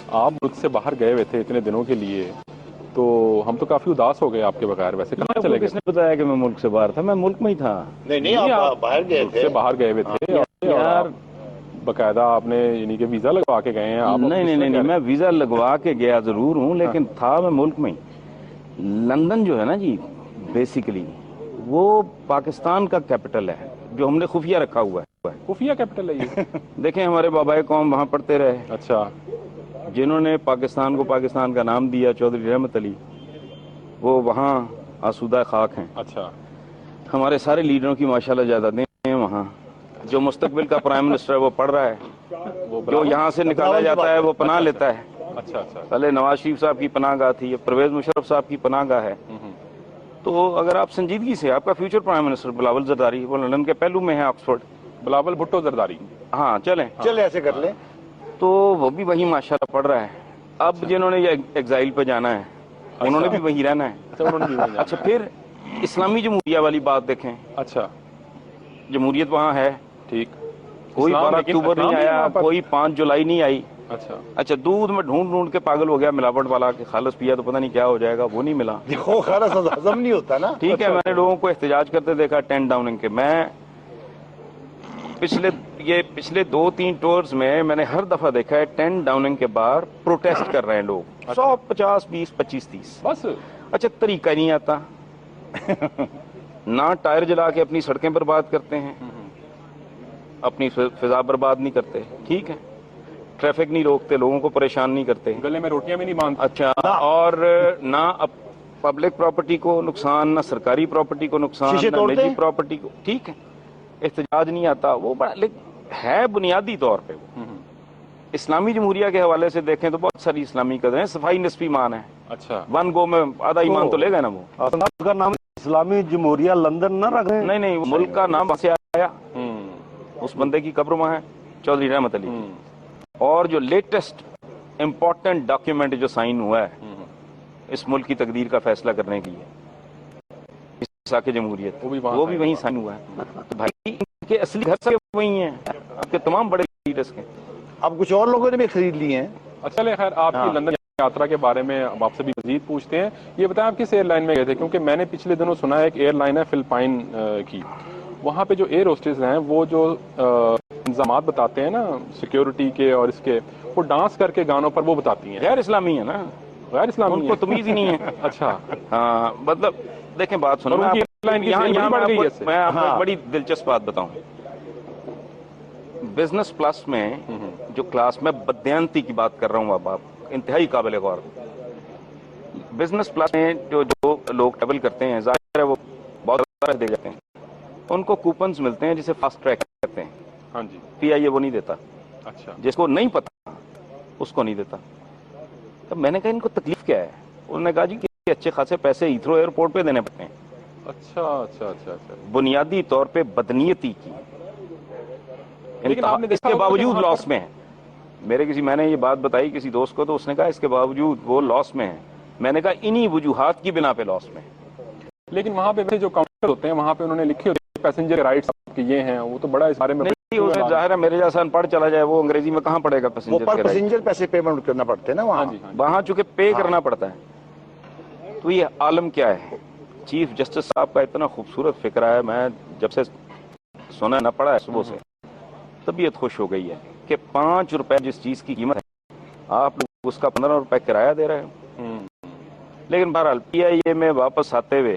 آپ ملک سے باہر گئے ہوئے تھے اتنے دنوں کے لیے، تو ہم تو کافی اداس ہو گئے آپ کے بغیر. ویسے کہاں چلے گئے؟ کس نے بتایا کہ میں ملک سے باہر تھا؟ میں ملک میں ہی تھا. نہیں نہیں، آپ باہر گئے ملک تھے. سے باہر گئے ہوئے تھے اور یار آپ باقاعدہ آپ نے یعنی کہ ویزا لگوا کے گئے ہیں آپ؟ نہیں نہیں نہیں، میں ویزا لگوا کے گیا ضرور ہوں، لیکن تھا میں ملک میں ہی. لندن جو ہے نا جی، بیسیکلی وہ پاکستان کا کیپٹل ہے جو ہم نے خفیہ رکھا ہوا ہے. خفیہ کیپٹل ہے یہ؟ دیکھیں ہمارے بابائے قوم وہاں پڑھتے رہے، اچھا. جنہوں نے پاکستان کو پاکستان کا نام دیا، چودھری رحمت علی، وہ وہاں آسودہ خاک ہیں. اچھا. ہمارے سارے لیڈروں کی ماشاءاللہ جائیدادیں ہیں وہاں. جو مستقبل کا پرائم منسٹر ہے وہ پڑھ رہا ہے، وہ جو یہاں سے نکالا جاتا ہے وہ پناہ اچھا لیتا ہے. اچھا اچھا. پہلے نواز شریف صاحب کی پناہ گاہ تھی، اب پرویز مشرف صاحب کی پناہ گاہ ہے. تو اگر آپ سنجیدگی سے، آپ کا future prime minister Bilawal Zardari وہ لندن کے پہلو میں ہے، آکسفورڈ. بلاول بھٹو زرداری. ہاں چلیں چلے ایسے کر لیں. تو وہ بھی وہیں ماشاءاللہ پڑھ رہا ہے. اب جنہوں نے یہ ایگزائل پہ جانا ہے انہوں نے بھی وہیں رہنا ہے. اچھا، انہوں نے بھی وہیں جانا اچھا ہے. پھر اسلامی جمہوریہ والی بات دیکھیں، اچھا جمہوریت وہاں ہے، ٹھیک. کوئی اسلام 12 لیکن اکتوبر اسلام نہیں بھی ہے آیا، وہاں پر؟ کوئی 5 جولائی نہیں آئی. اچھا. اچھا دودھ میں ڈھونڈ ڈھونڈ کے پاگل ہو گیا ملاوٹ والا کہ خالص پیا تو پتہ نہیں کیا ہو جائے گا، وہ نہیں ملا. دیکھو خالص ہضم نہیں ہوتا نا. ٹھیک ہے، میں نے لوگوں کو احتجاج کرتے دیکھا 10 ڈاؤننگ کے. میں پچھلے 2-3 ٹورز میں نے ہر دفعہ دیکھا ہے 10 ڈاؤننگ کے باہر پروٹیسٹ کر رہے ہیں لوگ، 100 50 20 25 30. بس. اچھا طریقہ نہیں آتا، نہ ٹائر جلا کے اپنی سڑکیں برباد کرتے ہیں، اپنی فضا برباد نہیں کرتے، ٹھیک ہے، ٹریفک نہیں روکتے، لوگوں کو پریشان نہیں کرتے. گلے میں روٹیاں بھی نہیں باندھتے. اچھا، اور نہ پبلک پراپرٹی کو نقصان، نہ سرکاری پراپرٹی کو نقصان، شیشے نہ توڑتے نجی ہیں. پراپرٹی کو. ٹھیک ہے، احتجاج نہیں آتا وہ بڑا، لیکن ہے بنیادی طور پہ وہ اسلامی جمہوریہ کے حوالے سے دیکھیں تو بہت ساری اسلامی قدریں ہیں. صفائی نصفی ایمان ہے، اچھا. 1 گو میں آدھا ایمان تو لے گا نا وہ. آپ کا نام اسلامی جمہوریہ لندن نہ رکھ رہے ہیں؟ نہیں وہ ملک کا نام سے آیا، اس بندے کی قبر وہاں ہے، چودھری رحمت علی کی. اور جو لیٹسٹ امپورٹنٹ ڈاکیومنٹ جو سائن ہوا ہے اس ملک کی تقدیر کا فیصلہ کرنے کے لیے، ساکھ جمہوریت، وہ بھی وہیں سائن ہوا ہے. تو بھائی ان کے اصلی گھر سے وہیں ہیں، آپ کے تمام بڑے لیڈرز کے. اب کچھ اور لوگوں نے بھی خرید لی ہیں. اچھا چلے خیر، آپ کی لندن یاترا کے بارے میں ہم آپ سے بھی مزید پوچھتے ہیں. یہ بتائیں آپ کس ایئر لائن میں گئے تھے؟ کیونکہ میں نے پچھلے دنوں سنا ہے ایک ایئر لائن ہے فلپائن کی، وہاں پہ جو ایئر ہوسٹس ہیں وہ جو انضامات بتاتے ہیں نا سیکیورٹی کے اور اس کے، وہ ڈانس کر کے گانوں پر وہ بتاتی ہیں. غیر اسلامی ہے نا، غیر اسلامی ان کو تمیز ہی نہیں ہے. اچھا. ہاں مطلب دیکھیں بات سنیں، اور ان کی ایئر لائن کی سیل بڑی بڑھ گئی ہے اس سے. میں آپ کو ایک بڑی دلچسپ بات بتاؤں. بزنس پلس میں جو کلاس میں بدیانتی کی بات کر رہا ہوں، اب آپ انتہائی قابل غور. بزنس پلس میں جو لوگ ٹریول کرتے ہیں ظاہر ہے وہ بہت زیادہ دے جاتے ہیں، ان کو کوپنز ملتے ہیں جسے فاسٹ ٹریک کرتے ہیں. ہاں جی. پی آئی اے وہ نہیں دیتا، اچھا. جس کو نہیں پتا اس کو نہیں دیتا. تب میں نے کہا ان کو تکلیف کیا ہے؟ انہوں نے کہا جی کہ اچھے خاصے پیسے ہیتھرو ایئرپورٹ پہ دینے پڑتے ہیں. اچھا اچھا اچھا اچھا. بنیادی طور پہ بدنیتی کی، لیکن آپ نے اس دیکھا کے ہوگا کہ باوجود وہاں لاس میں ہے. میں نے یہ بات بتائی کسی دوست کو تو اس نے کہا اس کے باوجود وہ لاس میں ہے. میں نے کہا انہی وجوہات کی بنا پہ لاس میں. لیکن وہاں پہ جو کاؤنٹر ہوتے ہیں وہاں پہ انہوں نے لکھے ہوتے ہیں پیسنجر رائٹس کے یہ ہیں، وہ تو بڑا اس بارے میں نہیں، اسے ظاہر ہے میرے جیسا ان پڑھ چلا جائے وہ انگریزی میں کہاں پڑھے گا وہ پیسنجر پر کے رائٹ. پیسنجر پیسے پیمنٹ کرنا پڑتے ہیں نا وہاں. وہاں چونکہ پے کرنا پڑتا ہے. تو یہ عالم کیا ہے؟ چیف جسٹس صاحب کا اتنا خوبصورت فکرہ ہے، میں جب سے سنا نہ پڑا ہے صبح سے طبیعت خوش ہو گئی ہے کہ 5 روپے جس چیز کی قیمت ہے آپ لوگ اس کا 15 روپے کرایہ دے رہے ہو. لیکن بہرحال پی آئی اے میں واپس آتے ہوئے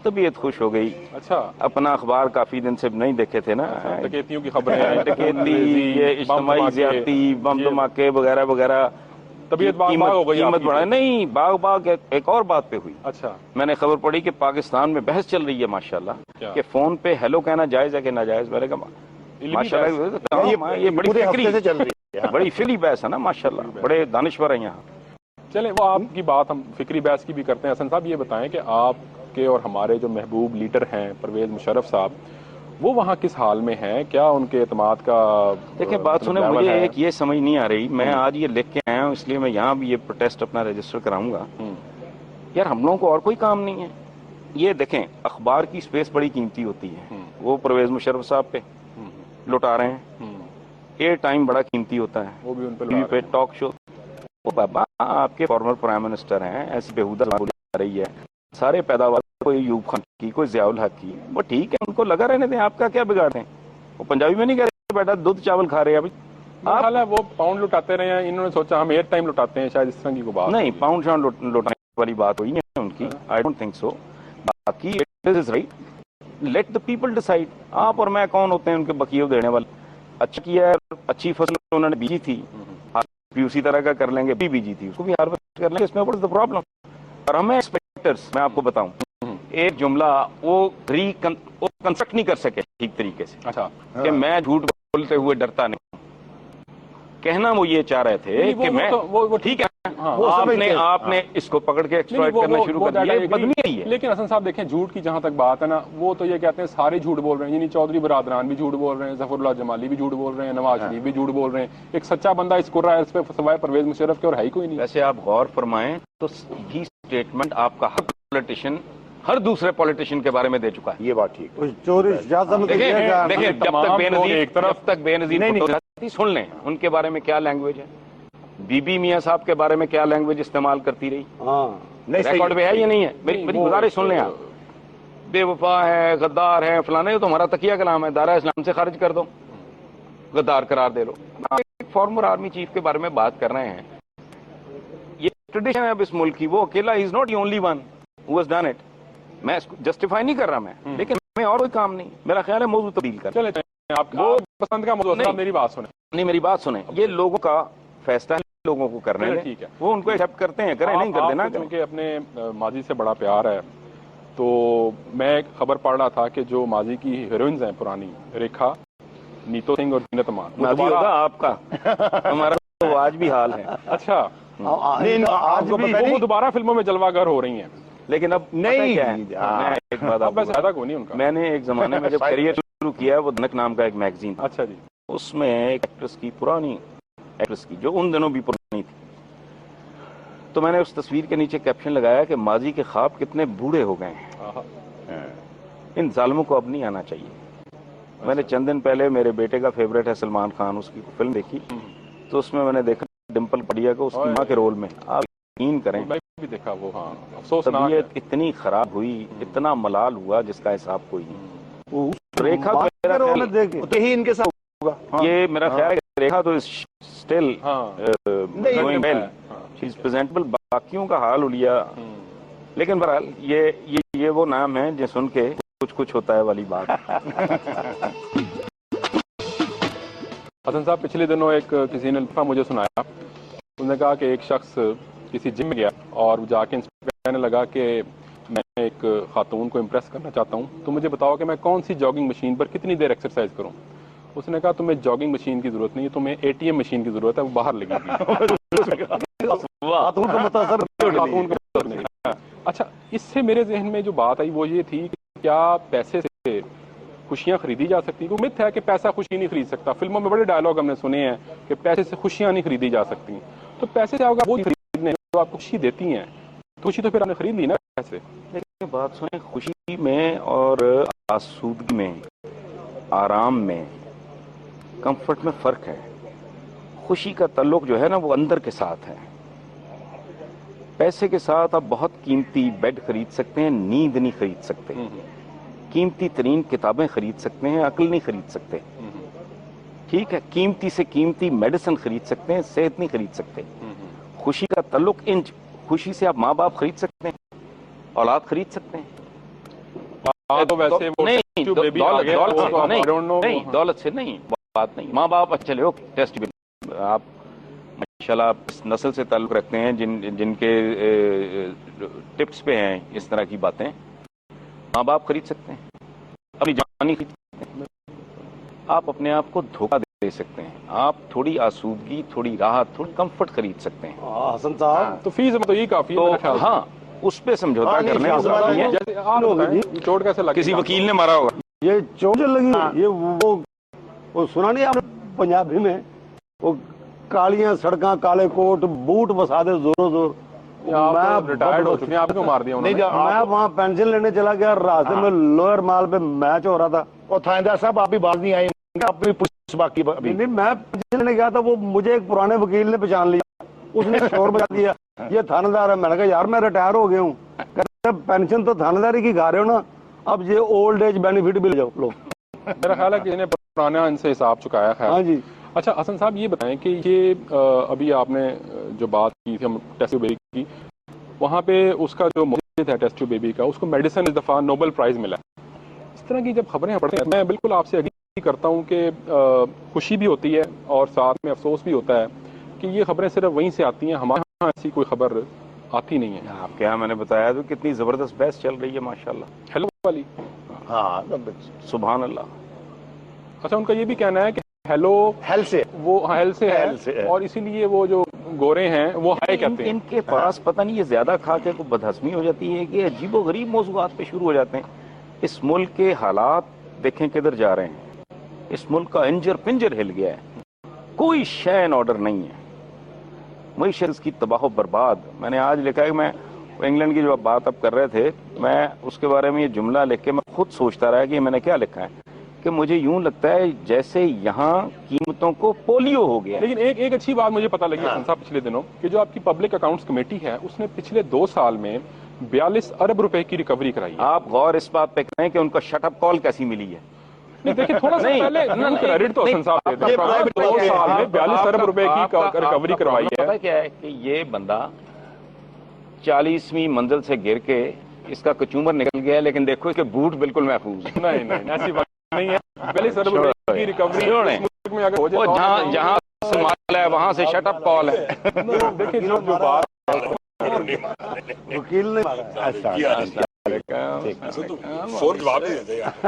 طبیعت خوش ہو گئی. اچھا. اپنا اخبار کافی دن سے نہیں دیکھے تھے نا، ڈکیتیوں کی خبریں، ڈکیتی، یہ اجتماعی زیادتی، بم دھماکے وغیرہ وغیرہ، طبیعت باغ ہو گئی. قیمت بڑھا نہیں، باغ ایک اور بات پہ ہوئی. اچھا. میں نے خبر پڑھی کہ پاکستان میں بحث چل رہی ہے ماشاءاللہ کہ فون پہ ہیلو کہنا جائز ہے کہ ناجائز. میں نے کہا ماشاءاللہ یہ بڑی فکری سے چل رہی ہے، بڑی فکری بحث ہے نا ماشاءاللہ، بڑے دانشور ہیں یہاں. چلیں وہ آپ کی بات ہم فکری بحث کی بھی کرتے ہیں. حسن صاحب یہ بتائیں کہ آپ کے اور ہمارے جو محبوب لیڈر ہیں پرویز مشرف صاحب، وہ وہاں کس حال میں ہیں؟ کیا ان کے اعتماد کا دیکھیں بات سنیں، مجھے ایک یہ سمجھ نہیں آ رہی. میں آج یہ لکھ کے آیا ہوں اس لیے میں یہاں بھی یہ پروٹیسٹ اپنا رجسٹر کراؤں گا. یار ہم لوگوں کو اور کوئی کام نہیں ہے. یہ دیکھیں اخبار کی سپیس بڑی قیمتی ہوتی ہے، وہ پرویز مشرف صاحب پہ لٹا رہے ہیں. ایئر ٹائم بڑا قیمتی ہوتا ہے، وہ بھی ان ٹی وی پہ ٹاک شو وہ بابا آپ کے فارمر پرائم منسٹر ہیں، ایسی بیہودہ بولی جا رہی ہے، سارے پیداوار کوئی ایوب خان کی، کوئی ضیاء الحق کی، وہ ٹھیک ہے، ان کو لگا رہنے دیں، آپ کا کیا بگاڑ ہے؟ وہ پنجابی میں نہیں کہہ رہے بیٹا دودھ چاول کھا رہے ہیں ابھی آپ؟ حال ہے وہ پاؤنڈ لٹاتے رہے ہیں، انہوں نے سوچا ہم ایئر ٹائم لٹاتے ہیں، شاید اس طرح کی کوئی بات نہیں، پاؤنڈ شاؤنڈ لوٹانے والی بات ہوئی ہے ان کی، آئی ڈونٹ تھنک سو. باقی it is right, let the people decide. آپ اور میں کون ہوتے ہیں ان کے بقیے دینے والے؟ اچھا کیا ہے، اچھی فصل انہوں نے بیجی تھی، بھی اسی طرح کا کر لیں گے، بیجی تھی اس کو بھی ہارویسٹ کر لیں گے، اس میں واٹ از دا پرابلم؟ اور ہمیں ایکسپیکٹرس، میں آپ کو بتاؤں ایک جملہ وہ کنسٹرکٹ نہیں کر سکے ٹھیک طریقے سے اچھا کہ میں جھوٹ بولتے ہوئے ڈرتا نہیں. کہنا وہ یہ چاہ رہے تھے کہ میں ٹھیک ہے، آپ نے اس کو پکڑ کے ایکسپلائٹ کرنا شروع کر دیا، بدنی ہے. لیکن حسن صاحب دیکھیں، جھوٹ کی جہاں تک بات ہے نا، وہ تو یہ کہتے ہیں سارے جھوٹ بول رہے ہیں، یعنی چودھری برادران بھی جھوٹ بول رہے ہیں، ظفر اللہ جمالی بھی جھوٹ بول رہے ہیں، نواز شریف بھی جھوٹ بول رہے ہیں. ایک سچا بندہ اس قرآن پہ سوائے پرویز مشرف کے اور ہے ہی کوئی نہیں. ویسے آپ غور فرمائیں تو یہ اسٹیٹمنٹ آپ کا ہر پولیٹیشین، ہر دوسرے پولیٹیشین کے بارے میں دے چکا ہے. یہ بات ٹھیک ہے. چوری دیکھیں جب تک بے نظیر سن لیں ان کے بارے میں کیا لینگویج ہے، بی بی میاں صاحب کے بارے میں کیا لینگویج استعمال کرتی رہی، ریکارڈ پہ ہے یا نہیں ہے؟ میری گزارش سن لیں آپ. بے وفا ہے، غدار ہے، فلانے، تو ہمارا تکیہ کلام ہے، دائرہ اسلام سے خارج کر دو، غدار قرار دے لو. ایک فارمر آرمی چیف کے بارے میں بات کر رہے ہیں، یہ ٹریڈیشن ہے اب اس ملک کی، وہ اکیلا is not the only one who has done it. میں اس کو جسٹیفائی نہیں کر رہا میں، لیکن میں اور کوئی کام نہیں، میرا خیال ہے موضوع تبدیل کر. چلے آپ پسند کا موضوع، میری بات سنیں. نہیں، میری بات سنیں، یہ لوگوں کا فیصلہ ہے، لوگوں کو کرنے دیں، ٹھیک ہے، وہ ان کو ایکسپٹ کرتے ہیں، کریں، نہیں کرتے نا. کیونکہ اپنے ماضی سے بڑا پیار ہے، تو میں ایک خبر پڑھ رہا تھا کہ جو ماضی کی ہیروئنز ہیں پرانی، ریکھا، نیتو سنگھ اور زینت امان، ماضی ہوگا آپ کا، ہمارا تو آج بھی حال ہے. اچھا آج بھی وہ دوبارہ فلموں میں جلوہ گر ہو رہی ہیں، لیکن اب نہیں، میں ایک بات آپ کو ویسے زیادہ کوئی نہیں ان کا. میں نے ایک زمانے میں جب کیریئر شروع کیا، وہ دھنک نام کا ایک میگزین تھا، اچھا جی، اس میں ایک ایکٹریس کی، پرانی ایکٹریس کی، جو ان دنوں بھی پرانی تھی، تو میں نے اس تصویر کے نیچے کیپشن لگایا کہ ماضی کے خواب کتنے بوڑھے ہو گئے ہیں، ان ظالموں کو اب نہیں آنا چاہیے. میں نے چند دن پہلے، میرے بیٹے کا فیوریٹ ہے سلمان خان، اس کی فلم دیکھی، تو اس میں نے دیکھا ڈمپل پڑیا کو اس کی ماں کے رول میں. آپ یقین کریں میں بھی دیکھا وہ، ہاں افسوسناک ہے. طبیعت اتنی خراب ہوئی، اتنا ملال ہوا جس کا حساب کوئی نہیں. ریکھا یہی ان کے ساتھ ہوگا. یہ میرا خیال ہے کہ ریکھا تو اسٹل گوئنگ ویل، شی از پریزنٹبل. باقیوں کا حال حلیہ، لیکن بہرحال یہ وہ نام ہے جو سن کے کچھ ہوتا ہے والی بات. حسن صاحب، پچھلے دنوں ایک کسی نے لطفہ مجھے سنایا، انہوں نے کہا کہ ایک شخص کسی جم میں گیا اور جا کے کہنے لگا کہ میں ایک خاتون کو امپریس کرنا چاہتا ہوں، تو مجھے بتاؤ کہ میں کون سی جاگنگ مشین پر کتنی دیر ایکسرسائز کروں. اس نے کہا تمہیں جاگنگ مشین کی ضرورت نہیں ہے، تمہیں اے ٹی ایم مشین کی ضرورت ہے، وہ باہر لگے گی. خاتون کو متاثر نہیں. اچھا، اس سے میرے ذہن میں جو بات آئی وہ یہ تھی کہ کیا پیسے سے خوشیاں خریدی جا سکتی ہیں؟ امید ہے کہ پیسہ خوشی نہیں خرید سکتا. فلموں میں بڑے ڈائلاگ ہم نے سنے ہیں کہ پیسے سے خوشیاں نہیں خریدی جا سکتی. تو پیسے سے وہ خریدنے جو آپ کو خوشی دیتی ہیں، تو خوشی تو پھر آپ نے خرید لی نا پیسے. لیکن بات سنیں، خوشی میں اور آسودگی میں، آرام میں، کمفرٹ میں فرق ہے. خوشی کا تعلق جو ہے نا وہ اندر کے ساتھ ہے. پیسے کے ساتھ آپ بہت قیمتی بیڈ خرید سکتے ہیں، نیند نہیں خرید سکتے. قیمتی ترین کتابیں خرید سکتے ہیں، عقل نہیں خرید سکتے. ٹھیک ہے، قیمتی سے قیمتی میڈیسن خرید سکتے ہیں، صحت نہیں خرید سکتے. خوشی کا تعلق خوشی سے آپ ماں باپ خرید سکتے ہیں، اولاد خرید سکتے ہیں. دولت سے نہیں، بات نہیں. ماں باپ اچھا لے ٹیسٹ بھی، آپ ماشاءاللہ اس نسل سے تعلق رکھتے ہیں جن کے ٹپس پہ ہیں اس طرح کی باتیں. ماں باپ خرید سکتے ہیں، اپنی جوانی خرید سکتے ہیں، آپ اپنے آپ کو دھوکہ دے سکتے ہیں، آپ تھوڑی آسودگی، تھوڑی راحت، تھوڑی کمفرٹ خرید سکتے ہیں. حسن صاحب تو فیس میں تو یہ کافی ہے. ہاں، اس پہ سمجھوتا کرنے کی ضرورت نہیں ہے. چوٹ کیسے لگی؟ کسی وکیل نے مارا ہوگا. یہ چوٹ لگی، یہ وہ سنا نہیں آپ نے پنجابی میں، وہ کالیاں سڑکاں، کالے کوٹ، بوٹ بسا دے زوروں زور. آپ ریٹائرڈ ہو چکے ہیں، آپ کیوں مار دیا انہوں نے؟ میں وہاں پینشن لینے چلا گیا، راستے میں لوئر مال پہ میچ ہو رہا تھا. اور تھاندار صاحب آپ بھی باز نہیں آئے، اپنی پوچھ باقی ابھی. نہیں، میں پینشن لینے گیا تھا، وہ مجھے ایک پرانے وکیل نے پہچان لیا. اس نے شور بجا دیا یہ تھانے دار ہے. میں نے کہا یار میں ریٹائر ہو گیا ہوں. کہتے پینشن تو تھانے داری کی کھا رہے ہو نا, اب یہ اولڈ ایج بینیفٹ بھی لے جاؤ لو. میرا خیال ہے کہ انہیں پرانا ان سے حساب چکایا ہے. ہاں جی. اچھا حسن صاحب یہ بتائیں کہ یہ ابھی آپ نے جو بات کی تھی ہم ٹیسٹ ٹیوب بیبی کی, وہاں پہ اس کا جو موجود ہے ٹیسٹ ٹیوب بیبی کا, اس کو میڈیسن اس دفعہ نوبل پرائز ملا. اس طرح کی جب خبریں پڑھتے ہیں میں بالکل آپ سے اگری کرتا ہوں کہ خوشی بھی ہوتی ہے اور ساتھ میں افسوس بھی ہوتا ہے کہ یہ خبریں صرف وہیں سے آتی ہیں, ہمارے یہاں ایسی کوئی خبر آتی نہیں ہے. آپ کے یہاں میں نے بتایا تو کتنی زبردست بحث چل رہی ہے ماشاءاللہ. ہیلو والی, ہاں سبحان اللہ. اچھا ان کا یہ بھی کہنا ہے کہ ہیلو ہیل سے وہ ہیل سے ہیل سے ہے ہے. اور اسی لیے وہ جو گورے ہیں وہ ہائے کہتے ہیں. ان کے پاس پتہ نہیں یہ زیادہ کھا کے کو بدہضمی ہو جاتی ہے کہ عجیب و غریب موضوعات پہ شروع ہو جاتے ہیں. اس ملک کے حالات دیکھیں کدھر جا رہے ہیں. اس ملک کا انجر پنجر ہل گیا ہے, کوئی شے ان آرڈر نہیں ہے. معیشت اس کی تباہ و برباد. میں نے آج لکھا ہے کہ میں انگلینڈ کی جو آپ بات اب کر رہے تھے, میں اس کے بارے میں یہ جملہ لکھ کے میں خود سوچتا رہا کہ میں نے کیا لکھا ہے, کہ مجھے یوں لگتا ہے جیسے یہاں قیمتوں کو پولیو ہو گیا. لیکن ایک اچھی بات مجھے پتہ لگی حسن صاحب پچھلے دنوں کہ جو آپ کی پبلک اکاؤنٹس کمیٹی ہے اس نے پچھلے 2 سال میں 42 ارب روپے کی ریکوری کرائی ہے. آپ غور اس بات پہ کریں کہ ان کو شٹ اپ کال کیسی ملی ہے. نہیں دیکھیں تھوڑا سا پہلے کریڈٹ تو حسن صاحب دے دیں, 2 سال میں 42 ارب روپے کی ریکوری کروائی ہے. پتہ کیا ہے کہ یہ بندہ 40ویں منزل سے گر کے اس کا کچومر نکل گیا, لیکن دیکھو اس کے بوٹ بالکل محفوظ ہیں. نہیں ایسی بات نہیں ہے. 42 ارب روپے کی ریکوری ملک میں اگر ہو جائے وہ جہاں سے مال ہے وہاں سے شٹ اپ کال ہے. دیکھیں جو بات وکیل نے فون جواب نہیں دیتے یار.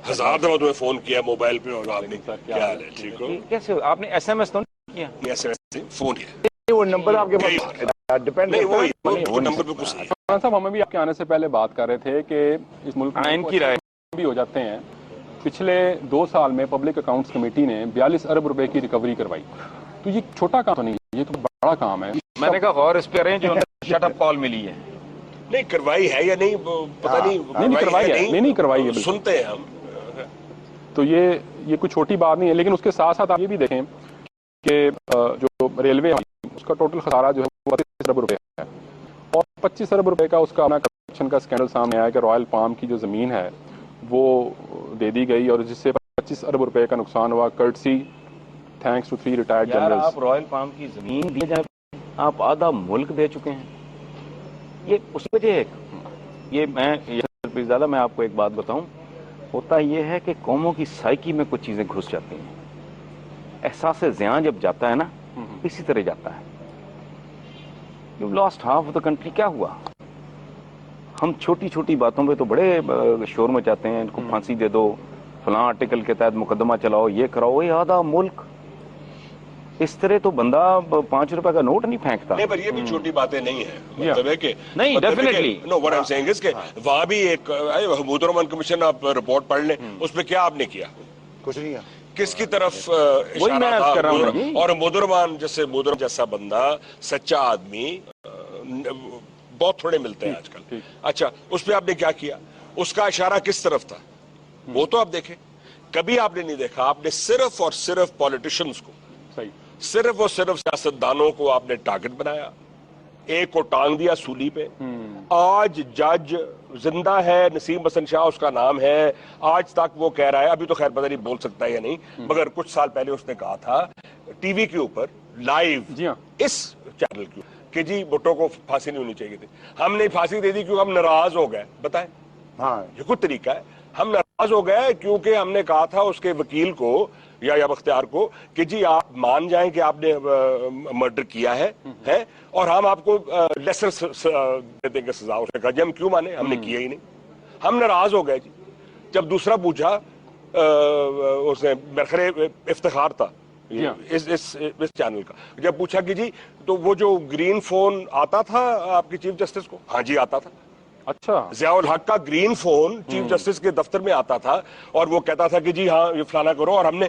1000 دفعہ تمہیں فون کیا موبائل پہ اور آپ نے کیا حال ہے, ٹھیک ہو, کیسے آپ نے ایس ایم ایس تو نہیں کیا؟ ایس ایم ایس فون کیا وہ نمبر آپ کے پاس ڈیپینڈ نہیں, وہ نمبر پہ کچھ نہیں. خان صاحب ہمیں بھی آپ کے آنے سے پہلے بات کر رہے تھے کہ اس ملک میں ان کی رائے بھی ہو جاتے ہیں. پچھلے 2 سال میں پبلک اکاؤنٹس کمیٹی نے 42 ارب روپے کی ریکوری کروائی. تو یہ چھوٹا کام نہیں ہے, یہ تو بڑا کام ہے. میں نے کہا غور اس پہ رہیں جو شٹ اپ کال ملی ہے. نہیں کروائی ہے یا نہیں پتہ نہیں, کروائی ہے نہیں کروائی ہے. سنتے ہیں ہم. تو یہ کوئی چھوٹی بات نہیں ہے. لیکن اس کے ساتھ ساتھ آپ یہ بھی دیکھیں کہ جو ریلوے اس کا ٹوٹل خسارہ جو ہے وہ 32 ارب روپے ہے, اور 25 ارب روپے کا اس کا کرپشن کا اسکینڈل سامنے آیا کہ رائل پام کی جو زمین ہے وہ دے دی گئی, اور جس سے 25 ارب روپے کا نقصان ہوا. Courtesy thanks to 3 retired generals. آپ رائل پام کی زمین دی جائے, آپ آدھا ملک دے چکے ہیں. یہ اس وجہ ہے. یہ میں آپ کو ایک بات بتاؤں, ہوتا یہ ہے کہ قوموں کی سائیکی میں کچھ چیزیں گھس جاتی ہیں. احساس زیاں جب جاتا ہے نا اسی طرح جاتا ہے. You last half of the country. کیا ہوا؟ ہم چھوٹی چھوٹی باتوں پہ تو بڑے شور مچاتے ہیں, ان کو پھانسی دے دو, فلاں آرٹیکل کے تحت مقدمہ چلاؤ, یہ کراؤ. یہ آدھا ملک اس طرح تو بندہ 5 روپے کا نوٹ نہیں پھینکتا. نہیں پر یہ بھی چھوٹی باتیں نہیں ہیں. مطلب ہے کہ نہیں definitely no what I am seeing is کہ وہاں بھی ایک حبوط الرحمان کمیشن آپ رپورٹ پڑھ لیں, اس پہ کیا آپ نے کیا, کچھ نہیں ہے. کس کی طرف وہی میں عرض کر رہا ہوں. اور حبوط الرحمان جیسا بندہ سچا آدمی بہت تھوڑے ملتے ہیں آج کل. اچھا اس پہ آپ نے کیا کیا, اس کا اشارہ کس طرف تھا وہ تو آپ دیکھیں. کبھی آپ نے نہیں دیکھا. آپ نے صرف اور صرف پولیٹیشینز کو, صرف اور صرف سیاستدانوں کو آپ نے ٹارگٹ بنایا. ایک کو ٹانگ دیا سولی پہ. آج جج زندہ ہے, نسیم حسن شاہ اس کا نام ہے. آج تک وہ کہہ رہا ہے, ابھی تو خیر پتہ نہیں بول سکتا ہے یا نہیں, مگر کچھ سال پہلے اس نے کہا تھا ٹی وی کے اوپر لائیو اس چینل کی کہ جی بھٹو کو پھانسی نہیں ہونی چاہیے تھی. ہم نے پھانسی دے دی کیونکہ ہم ناراض ہو گئے. بتائیں ہاں یہ کوئی طریقہ ہے؟ ہم ناراض ہو گئے کیونکہ ہم نے کہا تھا اس کے وکیل کو یا بختیار کو کہ جی آپ مان جائیں کہ آپ نے مرڈر کیا ہے اور ہم آپ کو لیسر دے دیں گے سزا. اس نے کہا جی ہم کیوں مانے, ہم نے کیا ہی نہیں. ہم ناراض ہو گئے جی. جب دوسرا پوچھا اس نے میرے افتخار تھا اس چینل کا, جب پوچھا کہ جی تو وہ جو گرین فون آتا تھا آپ کی چیف جسٹس کو, ہاں جی آتا تھا. اچھا ضیاء الحق کا گرین فون چیف جسٹس کے دفتر میں آتا تھا اور وہ کہتا تھا کہ جی ہاں یہ فلانا کرو, اور ہم نے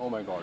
Oh my God.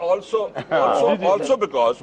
also because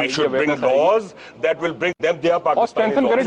we should bring laws that will bring them their Pakistani laws।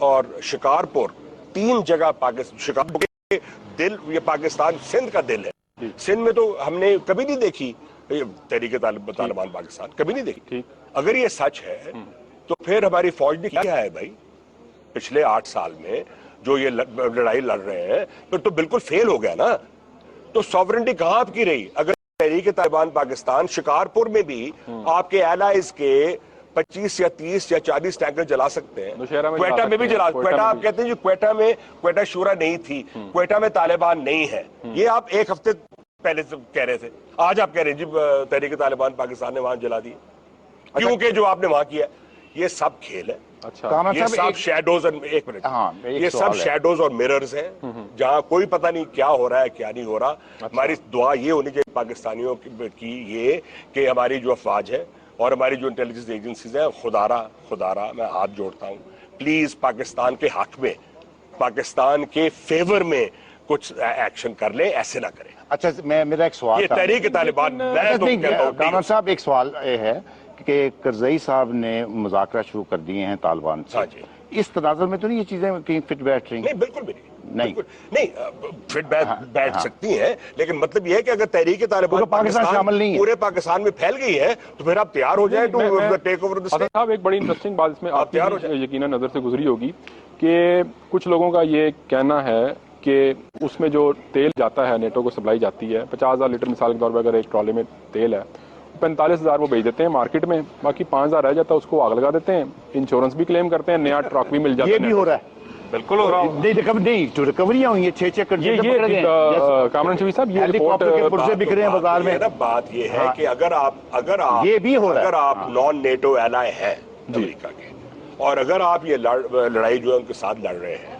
اور شکارپور 3 جگہ پاکستان، شکارپور کے دل، یہ پاکستان سندھ کا دل ہے، سندھ میں تو ہم نے کبھی نہیں دیکھی تحریک طالبان پاکستان، کبھی نہیں دیکھی۔ اگر یہ سچ ہے تو پھر ہماری فوج نے کیا ہے بھائی پچھلے 8 سال میں جو یہ لڑائی لڑ رہے ہیں، پھر تو بالکل فیل ہو گیا نا۔ تو سوورنٹی کہاں آپ کی رہی؟ اگر تحریک طالبان پاکستان شکارپور میں بھی آپ کے الائز کے 25 یا 30 یا 40 ٹینکر جلا سکتے ہیں، کوئٹہ میں بھی جلا، کوئٹہ آپ کہتے ہیں جو کوئٹہ میں کوئٹہ شورا نہیں تھی، کوئٹہ میں طالبان نہیں ہے، یہ آپ ایک ہفتے پہلے سے کہہ رہے تھے، آج آپ کہہ رہے ہیں جی تحریک طالبان پاکستان نے وہاں جلا دی، کیونکہ جو آپ نے وہاں کیا ہے یہ سب کھیل ہے، یہ سب شیڈوز، ایک منٹ، یہ سب شیڈوز اور مررز ہیں جہاں کوئی پتہ نہیں کیا ہو رہا ہے کیا نہیں ہو رہا۔ ہماری دعا یہ ہونی چاہیے پاکستانیوں کی یہ کہ ہماری جو افواج ہے اور ہماری جو انٹیلیجنس ایجنسیز ہیں، خدارہ میں ہاتھ جوڑتا ہوں، پلیز پاکستان کے حق میں، پاکستان کے فیور میں کچھ ایکشن کر لیں، ایسے نہ کریں۔ اچھا میرا ایک سوال، یہ تحریک طالبان، میں تو کہتا ہوں کامران صاحب ایک سوال یہ ہے کہ کرزئی صاحب نے مذاکرات شروع کر دیے ہیں طالبان سے، اس تناظر میں تو نہیں یہ چیزیں کہیں فٹ بیٹھ رہی؟ نہیں بالکل بھی نہیں، فٹ بیٹھ سکتی ہیں، لیکن مطلب یہ ہے کہ اگر تحریک طالبان پاکستان شامل نہیں ہے، پورے پاکستان میں پھیل گئی ہے تو پھر آپ تیار ہو جائیں to take over the state. صاحب ایک بڑی انٹرسٹنگ بات اس میں آپ یقیناً نظر سے گزری ہوگی کہ کچھ لوگوں کا یہ کہنا ہے کہ اس میں جو تیل جاتا ہے نیٹو کو سپلائی جاتی ہے، 50,000 لیٹر مثال کے طور پر اگر ایک ٹرالی میں تیل ہے، 45,000 وہ بیچ دیتے ہیں مارکیٹ میں، باقی 5,000 رہ جاتا ہے، اس کو آگ لگا دیتے ہیں، انشورنس بھی کلیم کرتے ہیں، نیا ٹرک بھی مل جاتا ہے۔ یہ بھی ہو رہا ہے، بالکل ہو رہا ہے، نہیں تو ریکوریاں ہوئی ہیں، 6 کامران شفیع صاحب یہ رپورٹ پرزے بک رہے ہیں بازار میں۔ بات یہ ہے کہ اگر آپ یہ بھی ہو رہا ہے، اگر آپ نان نیٹو ایلائی ہیں امریکہ کے، اور اگر آپ یہ لڑائی جو ہے ان کے ساتھ لڑ رہے ہیں،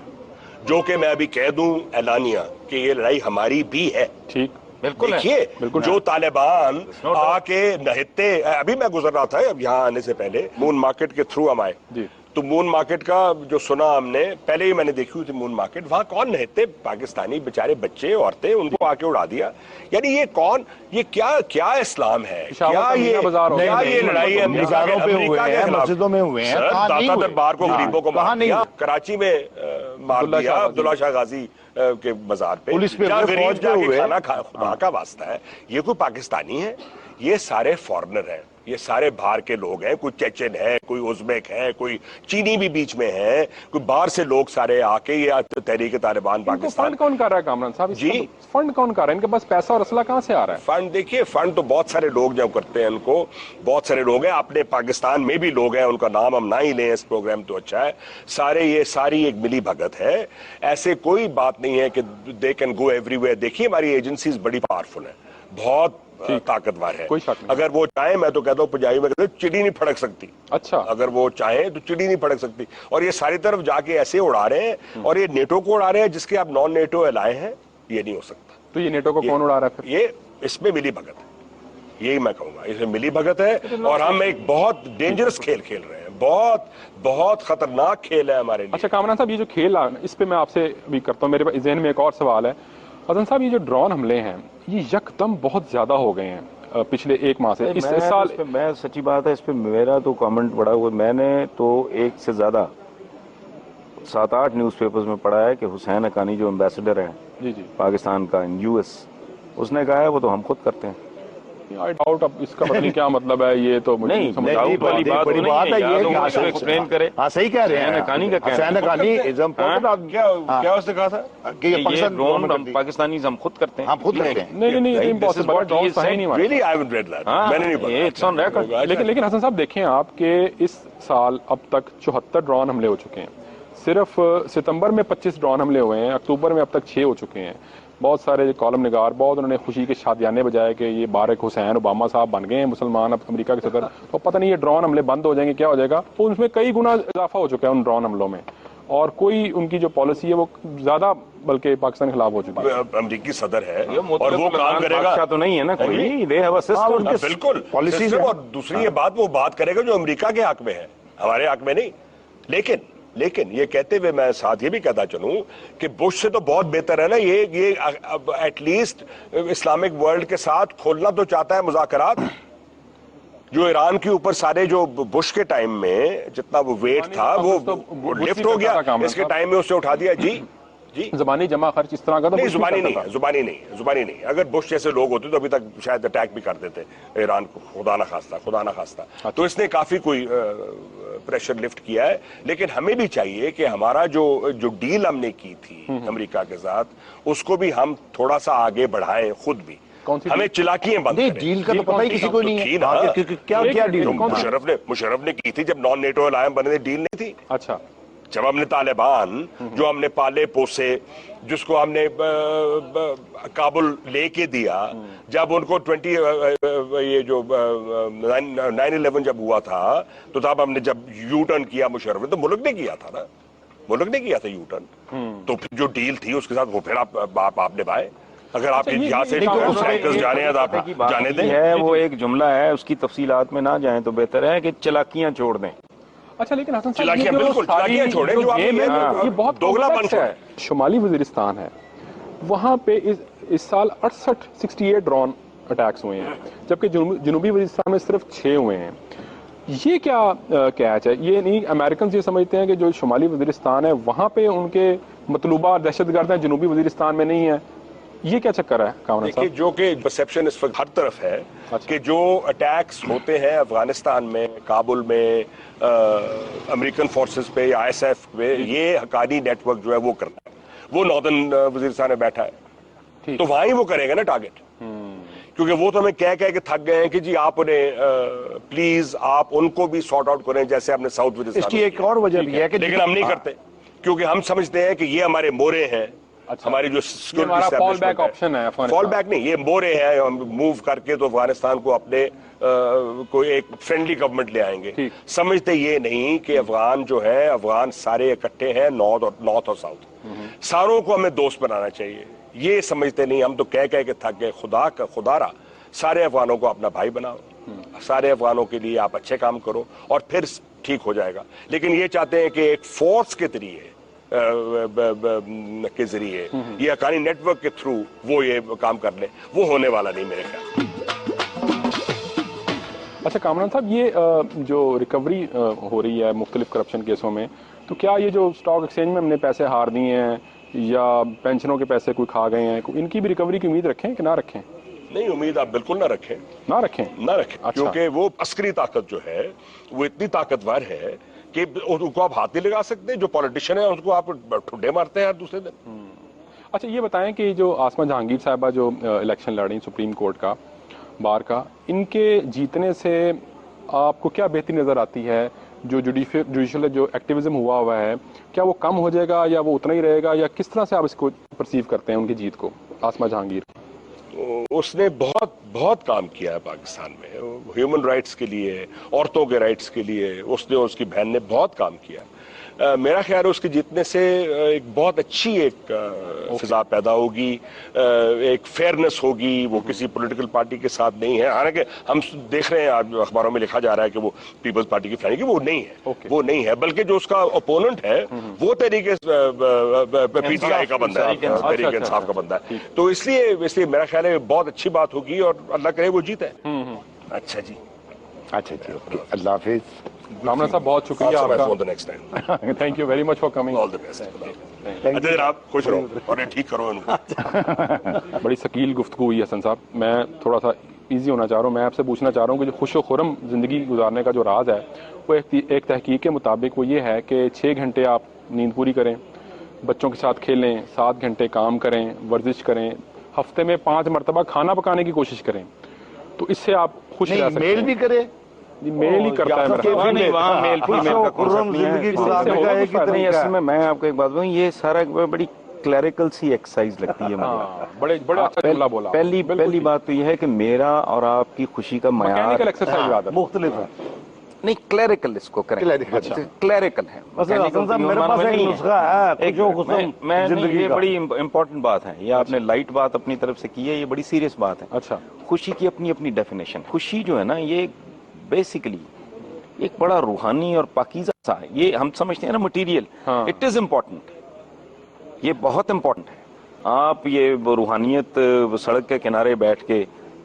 جو کہ میں ابھی کہہ دوں اعلانیہ کہ یہ لڑائی ہماری بھی ہے، ٹھیک، دیکھیے جو طالبان آ کے نہتے، ابھی میں گزر رہا تھا اب یہاں آنے سے پہلے مون مارکیٹ کے تھرو ہم آئے، تو مون مارکیٹ کا جو سنا ہم نے، پہلے ہی میں نے دیکھی ہوئی تھی مون مارکیٹ، وہاں کون نہتے؟ پاکستانی بیچارے بچے عورتیں، ان کو آ کے اڑا دیا۔ یعنی یہ کون، یہ کیا اسلام ہے، کیا یہ لڑائی ہے مسجدوں میں ہوئے ہیں، داتا دربار کو غریبوں کو مار دیا، کراچی میں مار دیا عبداللہ شاہ غازی کے بازار پہ، جہاں غریب جا کے کھانا کھا، خدا کا واسطہ ہے، یہ کوئی پاکستانی ہے؟ یہ سارے فارنر ہیں، یہ سارے باہر کے لوگ ہیں، کوئی چیچن ہے، کوئی ازبیک ہے، کوئی چینی بھی بیچ میں ہے، کوئی باہر سے لوگ سارے آ کے یہ تحریک طالبان پاکستان۔ فنڈ کون کر رہا ہے کامران صاحب؟ جی فنڈ کون کر رہا ہے؟ ان کے پاس پیسہ اور اسلحہ کہاں سے آ رہا ہے؟ فنڈ دیکھیے، فنڈ تو بہت سارے لوگ جو کرتے ہیں، ان کو بہت سارے لوگ ہیں، اپنے پاکستان میں بھی لوگ ہیں، ان کا نام ہم نہ ہی لیں اس پروگرام تو اچھا ہے، سارے یہ ساری ایک ملی بھگت ہے، ایسے کوئی بات نہیں ہے کہ they can go every where. دیکھیے ہماری ایجنسیز بڑی پاورفل ہیں، بہت طاقتور ہے، اگر وہ چاہیں، میں تو کہتا ہوں پنجابی میں کہتے ہیں چڑی نہیں پھڑک سکتی، اچھا اگر وہ چاہیں تو چڑی نہیں پھڑک سکتی، اور یہ ساری طرف جا کے ایسے اڑا رہے ہیں، اور یہ نیٹو کو اڑا رہے ہیں جس کے آپ نان نیٹو الائے ہیں، یہ نہیں ہو سکتا۔ تو یہ نیٹو کو کون اڑا رہا ہے پھر؟ یہ اس میں ملی بھگت ہے، یہی میں کہوں گا، اس میں ملی بھگت ہے، اور ہم ایک بہت ڈینجرس کھیل کھیل رہے ہیں، بہت خطرناک کھیل ہے ہمارے لیے۔ اچھا کامران صاحب، یہ جو کھیل اس پہ میں آپ سے بھی کرتا ہوں، میرے ذہن میں ایک اور سوال ہے حسن صاحب، یہ جو ڈرون حملے ہیں یہ یکدم بہت زیادہ ہو گئے ہیں پچھلے 1 ماہ سے، اس سال میں سچی بات ہے اس پہ میرا تو کامنٹ بڑا ہوا، میں نے تو 1 سے زیادہ 7-8 نیوز پیپرز میں پڑھا ہے کہ حسین حقانی جو ایمبیسڈر ہے پاکستان کا یو ایس، اس نے کہا ہے وہ تو ہم خود کرتے ہیں۔ آئی ڈاؤٹ، اب اس کا پتہ نہیں کیا مطلب ہے، یہ تو مجھے نہیں سمجھ آؤ بڑی بات ہے یہ کہ ایکسپلین کرے۔ ہاں صحیح کہہ رہے ہیں، حسین حقانی کا کہنا ہے، حسین حقانی از امپورٹنٹ آدمی، کیا اس نے کہا تھا کہ یہ پاکستانیز ہم خود کرتے ہیں، ہم خود کرتے ہیں۔ نہیں امپاسبل ہے، ڈرون صحیح نہیں ہمارے۔ Really, I haven't read that. میں نے نہیں پڑھا۔ It's on record. لیکن حسن صاحب دیکھیں آپ کہ اس سال اب تک 74 ڈرون حملے ہو چکے ہیں، صرف ستمبر میں 25 ڈرون حملے ہوئے ہیں، اکتوبر میں اب تک 6 ہو چکے ہیں۔ بہت سارے کالم نگار بہت انہوں نے خوشی کے شادیانے بجائے کہ یہ بارک حسین اوباما صاحب بن گئے ہیں مسلمان اب امریکہ کے صدر، تو پتہ نہیں یہ ڈرون حملے بند ہو جائیں گے کیا ہو جائے گا، تو اس میں کئی گنا اضافہ ہو چکا ہے ان ڈرون حملوں میں، اور کوئی ان کی جو پالیسی ہے وہ زیادہ بلکہ پاکستان کے خلاف ہو چکی ہے۔ امریکی صدر ہے اور وہ کام کرے گا تو نہیں ہے نا کوئی، دے ہیو اے سسٹم، بالکل پالیسی، اور دوسری یہ بات وہ بات کرے گا جو امریکہ کے حق میں ہے، ہمارے حق میں نہیں۔ لیکن یہ کہتے ہوئے میں ساتھ یہ بھی کہتا چلوں کہ بش سے تو بہت بہتر ہے نا یہ ایٹ لیسٹ اسلامک ورلڈ کے ساتھ کھولنا تو چاہتا ہے مذاکرات، جو ایران کے اوپر سارے جو بش کے ٹائم میں جتنا وہ ویٹ تھا وہ لفٹ ہو گیا, اس کے ٹائم میں اس نے اٹھا دیا. جی زبانی جمع خرچ اس طرح کا نہیں, زبانی نہیں. اگر بش جیسے لوگ ہوتے تو ابھی تک شاید اٹیک بھی کر دیتے ایران کو, خدا نہ خواستہ. تو اس نے کافی کوئی پریشر لفٹ کیا ہے. لیکن ہمیں بھی چاہیے کہ ہمارا جو ڈیل ہم نے کی تھی امریکہ کے ساتھ, اس کو بھی ہم تھوڑا سا آگے بڑھائیں خود بھی. ہمیں چلاکیاں بند کریں. ڈیل کا تو پتہ ہی کسی کو نہیں ہے. کیا ڈیل؟ مشرف نے کی تھی جب نان نیٹو الائم بنے تھے, ڈیل نہیں تھی. اچھا, جب ہم نے طالبان جو ہم نے پالے پوسے, جس کو ہم نے کابل لے کے دیا, جب ان کو 9/11 جب ہوا تھا تو تب ہم نے جب یو ٹرن کیا مشرف نے, تو ملک نے کیا تھا نا, ملک نے کیا تھا یو ٹرن. تو پھر جو ڈیل تھی اس کے ساتھ وہ پھر آپ نبھائے. اگر آپ یہاں سے جانے ہیں تو آپ جانے دیں. وہ ایک جملہ ہے, اس کی تفصیلات میں نہ جائیں تو بہتر ہے کہ چلاکیاں چھوڑ دیں. اچھا, لیکن حسن صاحب چلاکیاں بالکل چلاکیاں چھوڑیں, جو آپ یہ بہت دوگلا پن ہے. شمالی وزیرستان ہے, وہاں پہ اس سال 68 ڈرون اٹیکس ہوئے ہیں, جبکہ جنوبی وزیرستان میں صرف 6 ہوئے ہیں. یہ کیا کیچ ہے؟ یہ نہیں امریکنز یہ سمجھتے ہیں کہ جو شمالی وزیرستان ہے وہاں پہ ان کے مطلوبہ دہشت گرد ہیں, جنوبی وزیرستان میں نہیں ہے. یہ کیا چکر ہے کامران صاحب؟ جو کہ پرسیپشن اس وقت ہر طرف ہے کہ جو اٹیکس ہوتے ہیں افغانستان میں, کابل میں, امریکن فورسز پہ یا ISF پہ, یہ حقانی نیٹ ورک جو ہے وہ کرتا ہے. وہ ناردرن وزیرستان میں بیٹھا ہے, تو وہاں ہی وہ کرے گا نا ٹارگٹ. کیونکہ وہ تو ہمیں کہہ کے تھک گئے ہیں کہ جی آپ انہیں پلیز آپ ان کو بھی سارٹ آؤٹ کریں جیسے آپ نے ساؤتھ وزیرستان. اس کی ایک اور وجہ بھی ہے کہ لیکن ہم نہیں کرتے, کیونکہ ہم سمجھتے ہیں کہ یہ ہمارے مورے ہیں. ہماری جو سیکورٹی فال بیک آپشن ہے, فال بیک نہیں, یہ مورے ہیں, ہم موو کر کے تو افغانستان کو اپنے کوئی ایک فرینڈلی گورنمنٹ لے آئیں گے. سمجھتے یہ نہیں کہ افغان جو ہے, افغان سارے اکٹھے ہیں, نارتھ اور ساؤتھ, ساروں کو ہمیں دوست بنانا چاہیے. یہ سمجھتے نہیں, ہم تو کہہ کے تھک گئے. خدا را سارے افغانوں کو اپنا بھائی بناؤ, سارے افغانوں کے لیے آپ اچھے کام کرو اور پھر ٹھیک ہو جائے گا. لیکن یہ چاہتے ہیں کہ ایک فورس کے ذریعے یہ حقانی نیٹ ورک کے تھرو وہ یہ کام کر لیں, وہ ہونے والا نہیں میرے خیال. اچھا کامران صاحب, یہ جو ریکوری ہو رہی ہے مختلف کرپشن کیسوں میں, تو کیا یہ جو اسٹاک ایکسچینج میں ہم نے پیسے ہار دیے ہیں یا پینشنوں کے پیسے کوئی کھا گئے ہیں, ان کی بھی ریکوری کی امید رکھیں کہ نہ رکھیں؟ نہیں, امید آپ بالکل نہ رکھیں. کیونکہ وہ عسکری طاقت جو ہے وہ اتنی طاقتور ہے کہ ان کو آپ ہاتھ نہیں لگا سکتے. جو پولیٹیشین ہے ان کو آپ ٹھڈے مارتے ہیں ہر دوسرے دن. اچھا, یہ بتائیں کہ جو آسمہ جہانگیر صاحبہ جو الیکشن لڑ رہی سپریم کورٹ کا بار کا, ان کے جیتنے سے آپ کو کیا بہتری نظر آتی ہے؟ جو جوڈیشل جو ایکٹیویزم ہوا ہے, کیا وہ کم ہو جائے گا یا وہ اتنا ہی رہے گا, یا کس طرح سے آپ اس کو پرسیو کرتے ہیں ان کی جیت کو, آسمہ جہانگیر؟ اس نے بہت کام کیا ہے پاکستان میں, ہیومن رائٹس کے لیے, عورتوں کے رائٹس کے لیے. اس نے, اس کی بہن نے بہت کام کیا. میرا خیال ہے اس کے جیتنے سے ایک بہت اچھی ایک فضا پیدا ہوگی, ایک فیئرنس ہوگی. وہ کسی پولیٹیکل پارٹی کے ساتھ نہیں ہے. حالانکہ ہم دیکھ رہے ہیں آج اخباروں میں لکھا جا رہا ہے کہ وہ پیپلز پارٹی کی فلانی, کہ وہ نہیں ہے, وہ نہیں ہے, بلکہ جو اس کا اپوننٹ ہے وہ تحریک PTI کا بندہ ہے, تحریک انصاف کا بندہ ہے. تو اس لیے میرا خیال ہے بہت اچھی بات ہوگی اور اللہ کرے وہ جیتے. اچھا جی, اللہ حافظ. کامران صاحب بہت شکریہ آپ کا. Thank you very much for coming. All the best. اچھا جناب, خوش رہو اور ٹھیک کرو ان کو. بڑی ثقیل گفتگو ہوئی حسن صاحب. میں تھوڑا سا ایزی ہونا چاہ رہا ہوں. میں آپ سے پوچھنا چاہ رہا ہوں کہ جو خوش و خرم زندگی گزارنے کا جو راز ہے وہ ایک تحقیق کے مطابق وہ یہ ہے کہ 6 گھنٹے آپ نیند پوری کریں, بچوں کے ساتھ کھیلیں, 7 گھنٹے کام کریں, ورزش کریں, ہفتے میں 5 مرتبہ کھانا پکانے کی کوشش کریں, تو اس سے آپ خوش رہ سکتے ہیں. میل بھی کرے, میل ہی کرتا ہے وہاں میل کا کانسیپٹ نہیں ہے. اصل میں آپ کو ایک بات بتاؤں, یہ سارا بڑی کلیریکل سی ایکسرسائز لگتی ہے مجھے. بڑے اچھا جملہ بولا. پہلی بات تو یہ ہے کہ میرا اور آپ کی خوشی کا معیار مختلف ہے. نہیں, کلیریکل اس کو کریں, کلیریکل ہے. میرے پاس ایک نسخہ ہے. میں یہ بڑی امپورٹنٹ بات ہے, یہ آپ نے لائٹ بات اپنی طرف سے کی ہے, یہ بڑی سیریس بات ہے. اچھا, خوشی کی اپنی ڈیفینیشن. خوشی جو ہے نا, یہ بیسیکلی ایک بڑا روحانی اور پاکیزہ سا ہے. یہ ہم سمجھتے ہیں نا مٹیریل, اٹ از امپورٹنٹ, یہ بہت امپورٹنٹ ہے. آپ یہ روحانیت سڑک کے کنارے بیٹھ کے